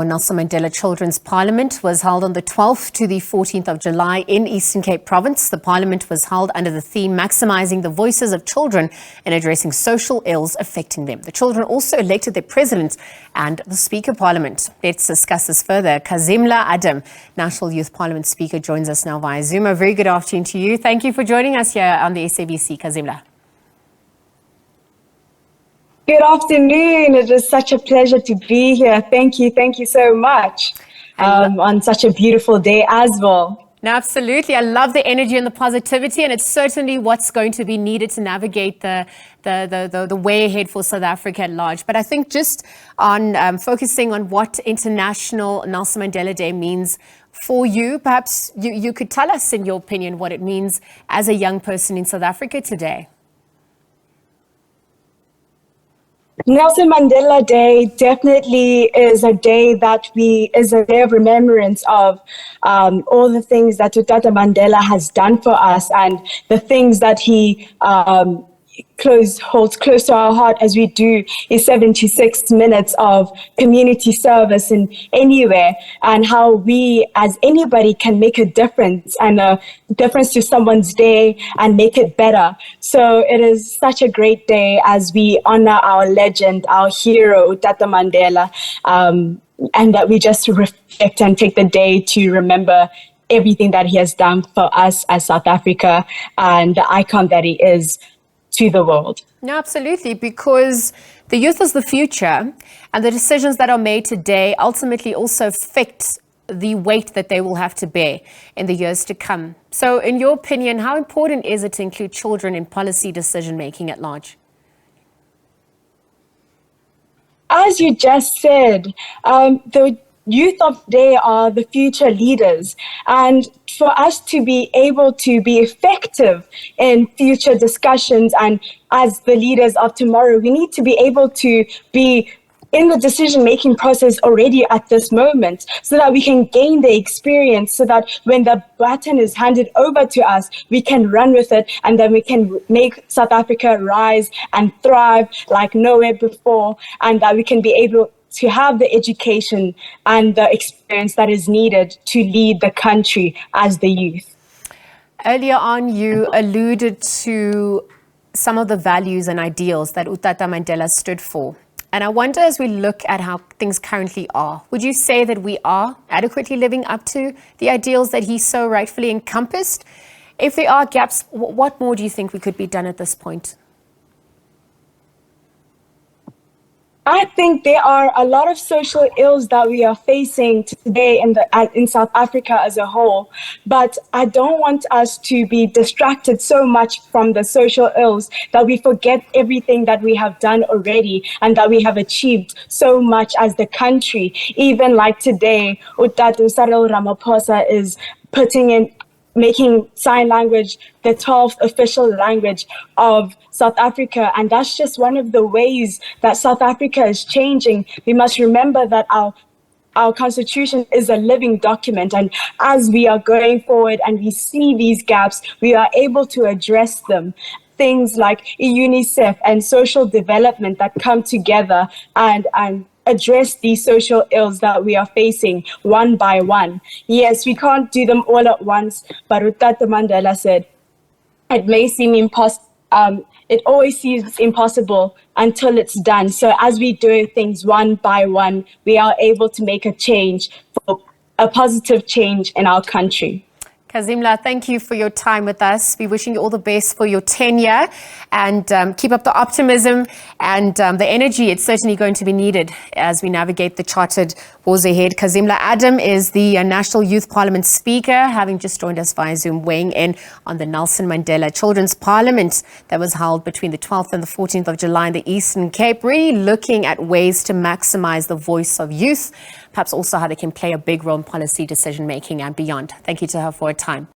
Nelson Mandela Children's Parliament was held on the 12th to the 14th of July in Eastern Cape Province. The Parliament was held under the theme Maximising the Voices of Children and Addressing Social Ills Affecting Them. The children also elected their President and the Speaker Parliament. Let's discuss this further. Khazimla Adam, National Youth Parliament Speaker, joins us now via Zoom. A very good afternoon to you. Thank you for joining us here on the SABC, Khazimla. Good afternoon. It is such a pleasure to be here. Thank you so much on such a beautiful day as well. No, absolutely. I love the energy and the positivity, and it's certainly what's going to be needed to navigate the way ahead for South Africa at large. But I think just on focusing on what International Nelson Mandela Day means for you, perhaps you could tell us, in your opinion, what it means as a young person in South Africa today. Nelson Mandela Day definitely is a day is a day of remembrance of all the things that Tata Mandela has done for us and the things that he holds close to our heart as we do his 76 minutes of community service in anywhere, and how we as anybody can make a difference and a difference to someone's day and make it better. So it is such a great day as we honor our legend, our hero, Tata Mandela, and that we just reflect and take the day to remember everything that he has done for us as South Africa and the icon that he is to the world. No, absolutely, because the youth is the future, and the decisions that are made today ultimately also affect the weight that they will have to bear in the years to come. So in your opinion, how important is it to include children in policy decision making at large? As you just said, the youth of today are the future leaders, and for us to be able to be effective in future discussions and as the leaders of tomorrow, we need to be able to be in the decision-making process already at this moment so that we can gain the experience, so that when the baton is handed over to us, we can run with it, and then we can make South Africa rise and thrive like nowhere before, and that we can be able to have the education and the experience that is needed to lead the country as the youth. Earlier on, you alluded to some of the values and ideals that Tata Mandela stood for. And I wonder, as we look at how things currently are, would you say that we are adequately living up to the ideals that he so rightfully encompassed? If there are gaps, what more do you think we could be done at this point? I think there are a lot of social ills that we are facing today in South Africa as a whole, but I don't want us to be distracted so much from the social ills that we forget everything that we have done already and that we have achieved so much as the country. Even like today, Utatu Cyril Ramaphosa is making sign language the 12th official language of South Africa. And that's just one of the ways that South Africa is changing. We must remember that our constitution is a living document. And as we are going forward and we see these gaps, we are able to address them. Things like UNICEF and social development that come together and address these social ills that we are facing one by one. Yes, we can't do them all at once, but Tata Mandela said, it may seem impossible. It always seems impossible until it's done. So as we do things one by one, we are able to make a change, for a positive change in our country. Khazimla, thank you for your time with us. We're wishing you all the best for your tenure, and keep up the optimism and the energy. It's certainly going to be needed as we navigate the charted wars ahead. Khazimla Adam is the National Youth Parliament Speaker, having just joined us via Zoom, weighing in on the Nelson Mandela Children's Parliament that was held between the 12th and the 14th of July in the Eastern Cape, really looking at ways to maximize the voice of youth, perhaps also how they can play a big role in policy decision making and beyond. Thank you to her for her time.